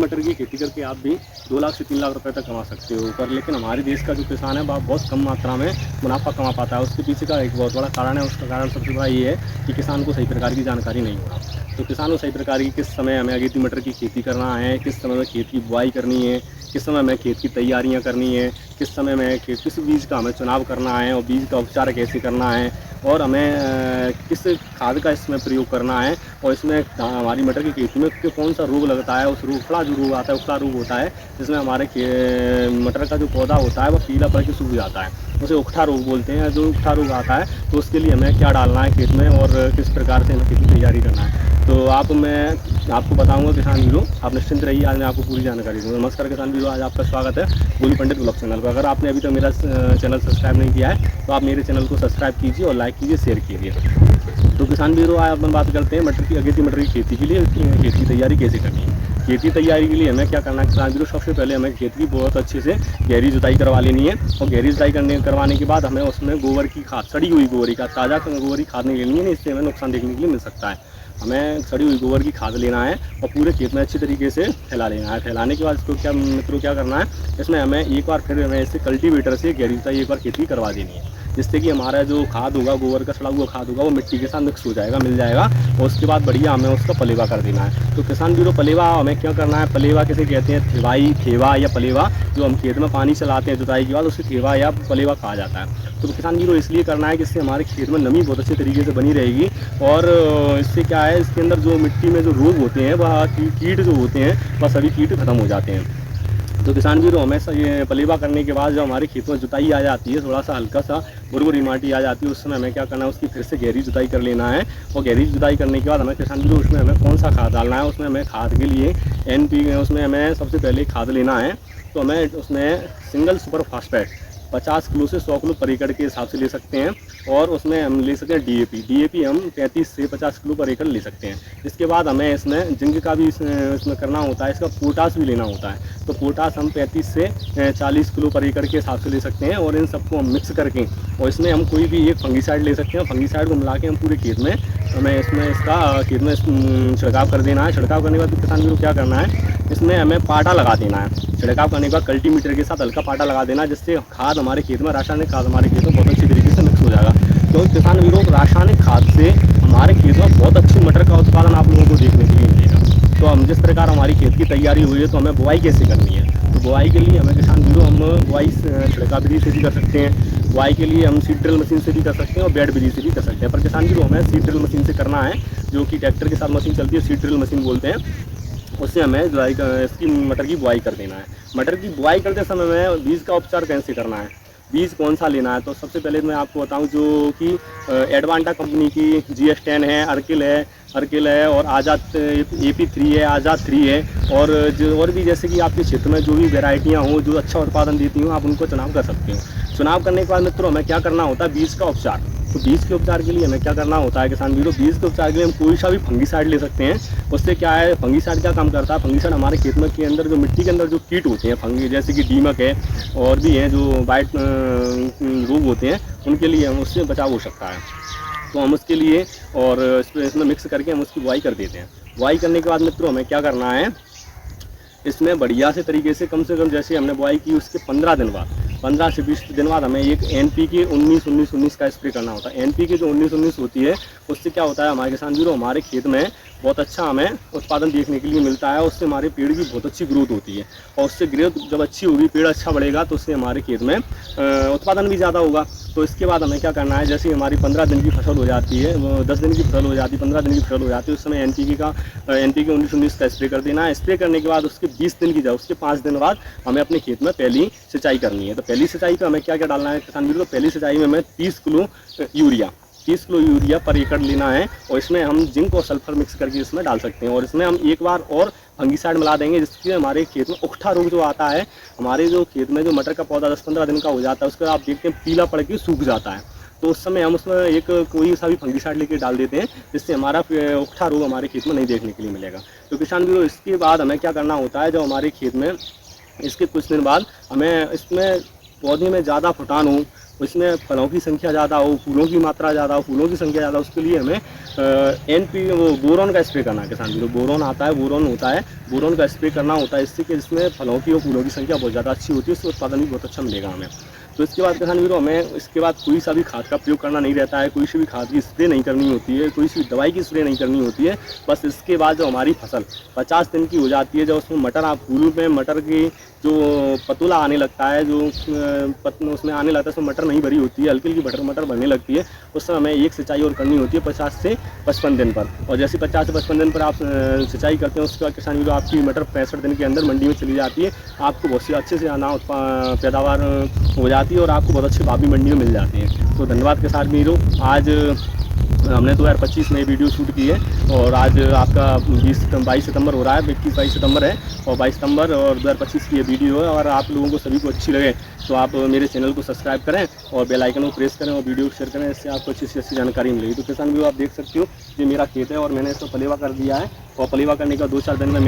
मटर की खेती करके आप भी 2 लाख से 3 लाख रुपए तक कमा सकते हो। पर लेकिन हमारे देश का जो किसान है वह बहुत कम मात्रा में मुनाफा कमा पाता है। उसके पीछे का एक बहुत बड़ा कारण है। उसका कारण सबसे बड़ा ये है कि किसान को सही प्रकार की जानकारी नहीं होना। तो किसान को सही प्रकार की किस समय हमें अगेती मटर की खेती करना है, किस समय में खेत की बुआई करनी है, किस समय में खेत की तैयारियां करनी है, किस समय में किस बीज का हमें चुनाव करना है और बीज का उपचार कैसे करना है, और हमें किस खाद का इसमें प्रयोग करना है, और इसमें हमारी मटर की खेती में कौन सा रोग लगता है। उस रोग उखड़ा जो रोग आता है, उखड़ा रोग होता है जिसमें हमारे मटर का जो पौधा होता है वो पीला पड़ के सूख जाता है, उसे उखड़ा रोग बोलते हैं। जो उखड़ा रोग आता है तो उसके लिए हमें क्या डालना है खेत में और किस प्रकार से हमें खेती तैयारी करना है, तो मैं आपको बताऊंगा किसान वीरों। आप निश्चिंत रहिए, आज मैं आपको पूरी जानकारी दूँगा। नमस्कार किसान वीरों, आज आपका स्वागत है गोलू पंडित ब्लॉग चैनल पर। अगर आपने अभी तक मेरा चैनल सब्सक्राइब नहीं किया है तो आप मेरे चैनल को सब्सक्राइब कीजिए और लाइक कीजिए, शेयर कीजिए। तो किसान वीरों, आज अपन बात करते हैं अगेती मटर की खेती के लिए खेत की तैयारी कैसे करनी है। खेती तैयारी के लिए हमें क्या करना है किसान वीरों, सबसे पहले हमें खेत की बहुत अच्छे से गहरी जुताई करवा लेनी है, और गहरी जुताई करवाने के बाद हमें उसमें गोबर की खाद, सड़ी हुई गोबर की खाद, ताज़ा गोबर की खाद नहीं लेनी है, इससे हमें नुकसान देखने के लिए मिल सकता है। हमें सड़ी हुई गोबर की खाद लेना है और पूरे खेत में अच्छी तरीके से फैला लेना है। फैलाने के बाद इसको क्या करना है, इसमें हमें एक बार फिर हमें इसे कल्टीवेटर से गहरी जुताई एक बार खेत की करवा देनी है, जिससे कि हमारा जो खाद होगा, गोबर का सड़ा हुआ खाद होगा, वो मिट्टी के साथ मिक्स हो जाएगा, मिल जाएगा, और उसके बाद बढ़िया हमें उसका पलेवा कर देना है। तो किसान वीरों, पलेवा हमें क्या करना है, पलेवा किसे कहते हैं, थेवा या पलेवा, जो हम खेत में पानी चलाते हैं जुताई के बाद, उसे थेवा या पलेवा कहा जाता है। तो किसान वीरों, इसलिए करना है कि इससे हमारे खेत में नमी बहुत अच्छे तरीके से बनी रहेगी, और इससे क्या है, इसके अंदर जो मिट्टी में जो रोग होते हैं, वह कीट जो होते हैं वह सभी कीट खत्म हो जाते हैं। तो किसान वीरों, हमें ये पलेवा करने के बाद जो हमारे खेत में जुताई आ जाती है, थोड़ा सा हल्का सा भुरभुरी माटी आ जाती है, उस समय हमें क्या करना है, उसकी फिर से गहरी जुताई कर लेना है। और गहरी जुताई करने के बाद हमें किसान वीरों, उसमें हमें कौन सा खाद डालना है, उसमें हमें खाद के लिए उसमें हमें सबसे पहले खाद लेना है। तो हमें उसमें सिंगल सुपर फास्फेट 50 किलो से 100 किलो पर एकड़ के हिसाब से ले सकते हैं, और उसमें हम ले सकते हैं डीएपी हम 35 से 50 किलो पर एकड़ ले सकते हैं। इसके बाद हमें इसमें जिंक का भी इसमें करना होता है, इसका पोटास भी लेना होता है। तो पोटास हम 35 से 40 किलो पर एकड़ के हिसाब से ले सकते हैं, और इन सबको हम मिक्स करके, और इसमें हम कोई भी एक फंगीसाइड ले सकते हैं। फंगीसाइड को मिला के हम पूरे खेत में हमें खेत में छिड़काव कर देना है। छिड़काव करने के बाद किसान वीरों क्या करना है, इसमें हमें पाटा लगा देना है। छिड़काव करने के बाद कल्टीमीटर के साथ हल्का पाटा लगा देना, जिससे खाद हमारे खेत में, रासायनिक खाद हमारे खेत में बहुत अच्छी तरीके से मिक्स हो जाएगा। क्योंकि किसान वीरों, रासायनिक खाद से हमारे खेत में बहुत अच्छी मटर का उत्पादन आप लोगों को देखने के लिए मिलेगा। तो हम जिस प्रकार हमारी खेत की तैयारी हुई है, तो हमें बुआई कैसे करनी है। तो बुआई के लिए हमें किसान वीरों, हम बुआई छिड़काव विधि से भी कर सकते हैं, बुआई के लिए हम सीड ड्रिल मशीन से भी कर सकते हैं, और बेड विधि से भी कर सकते हैं। पर किसान वीरों, हमें सीड ड्रिल मशीन से करना है, जो कि ट्रैक्टर के साथ मशीन चलती है, सीड ड्रिल मशीन बोलते हैं। उससे हमें इसकी मटर की बुआई कर देना है। मटर की बुआई करते समय में बीज का उपचार कैसे करना है, बीज कौन सा लेना है, तो सबसे पहले मैं आपको बताऊं, जो कि एडवांटा कंपनी की GS10 है, अर्किल है, और आज़ाद AP3 है, आज़ाद 3 है, और भी जैसे कि आपके क्षेत्र में जो भी वेराइटियाँ हों जो अच्छा उत्पादन देती हों, आप उनको चुनाव कर सकते हो। चुनाव करने के बाद मित्रों, हमें क्या करना होता है, बीज का उपचार। तो बीज के उपचार के लिए हमें क्या करना होता है किसान वीरों, बीज के उपचार के लिए हम कोई सा भी फंगीसाइड ले सकते हैं। उससे क्या है, फंगीसाइड क्या काम करता है, फंगीसाइड हमारे खेत में के अंदर जो मिट्टी के अंदर जो कीट होते हैं फंगी, जैसे कि दीमक है और भी हैं जो वाइट रोग होते हैं, उनके लिए हम उससे बचाव हो सकता है। तो हम उसके लिए और इसमें मिक्स करके हम उसकी बुआई कर देते हैं। बुआई करने के बाद मित्रों, हमें क्या करना है, इसमें बढ़िया से तरीके से कम जैसे हमने बुआई की उसके 15 दिन बाद, 15 से 20 दिन बाद हमें एक NPK 19-19-19 का स्प्रे करना होता है। NPK जो 19-19 होती है, उससे क्या होता है हमारे किसान वीरों, हमारे खेत में बहुत अच्छा हमें उत्पादन देखने के लिए मिलता है। उससे हमारे पेड़ की बहुत अच्छी ग्रोथ होती है, और उससे ग्रोथ जब अच्छी होगी, पेड़ अच्छा बढ़ेगा, तो उससे हमारे खेत में उत्पादन भी ज़्यादा होगा। तो इसके बाद हमें क्या करना है, जैसे हमारी 15 दिन की फसल हो जाती है, 10 दिन की फसल हो जाती है, 15 दिन की फसल हो जाती है, उस समय NPK 19-19 का स्प्रे कर देना है। स्प्रे करने के बाद उसके 20 दिन की जाए, उसके 5 दिन बाद हमें अपने खेत में पहली सिंचाई करनी है। तो पहली सिंचाई पे हमें क्या क्या डालना है किसान वीरों, तो पहली सिंचाई में हमें 30 किलो यूरिया पर एकड़ लेना है, और इसमें हम जिंक और सल्फर मिक्स करके इसमें डाल सकते हैं। और इसमें हम एक बार और फंगीसाइड मिला देंगे, जिससे हमारे खेत में उखठा रोग जो आता है, हमारे जो खेत में जो मटर का पौधा 10-15 दिन का हो जाता है, उसके बाद आप देखते हैं पीला पड़ के सूख जाता है। तो उस समय हम उसमें एक कोई सा भी फंगीसाइड लेके डाल देते हैं, जिससे हमारा उखठा रोग हमारे खेत में नहीं देखने के लिए मिलेगा। तो किसान वीरों, इसके बाद हमें क्या करना होता है, जो हमारे खेत में इसके कुछ दिन बाद हमें इसमें पौधे में ज़्यादा फुटान हो, उसमें फलों की संख्या ज़्यादा हो, फूलों की मात्रा ज़्यादा हो, फूलों की संख्या ज़्यादा, उसके लिए हमें NP वो बोरॉन का स्प्रे करना है किसान जी। बोरॉन आता है, बोरॉन होता है, बोरॉन का स्प्रे करना होता है, इससे कि इसमें फलों की और फूलों की संख्या बहुत ज़्यादा अच्छी होती है, उससे उत्पादन भी बहुत अच्छा मिलेगा हमें। तो इसके बाद किसान वीरों हमें इसके बाद कोई सा भी खाद का प्रयोग करना नहीं रहता है, कोई सी भी खाद की स्प्रे नहीं करनी होती है, कोई सी भी दवाई की स्प्रे नहीं करनी होती है। बस इसके बाद जो हमारी फसल 50 दिन की हो जाती है, जब उसमें मटर आप फूल में मटर की जो पतुला आने लगता है, जो उसमें आने लगता है, उसमें मटर नहीं भरी होती है, हल्की हल्की मटर भरने लगती है, उस समय हमें एक सिंचाई और करनी होती है 50 से 55 दिन पर। और जैसे 50 से 55 दिन पर आप सिंचाई करते हैं, उसके बाद किसान वीरों आपकी मटर 65 दिन के अंदर मंडी में चली जाती है, आपको बहुत सी अच्छे से अनाज पैदावार हो जाती है और आपको बहुत अच्छे भाव भी मंडी में मिल जाते हैं। तो धन्यवाद किसान वीरों। आज हमने 2025 में वीडियो शूट की है और आज आपका 22 सितंबर हो रहा है, 21-22 सितंबर है और 22 सितंबर और 2025 की ये वीडियो है। और आप लोगों को सभी को अच्छी लगे तो आप मेरे चैनल को सब्सक्राइब करें और बेल आइकन को प्रेस करें और वीडियो को शेयर करें, इससे आपको अच्छी से अच्छी जानकारी मिलेगी। तो किसान भी आप देख सकते हो, ये मेरा खेत है और मैंने इसको पलेवा कर दिया है और पलेवा करने का 2-4 दिन में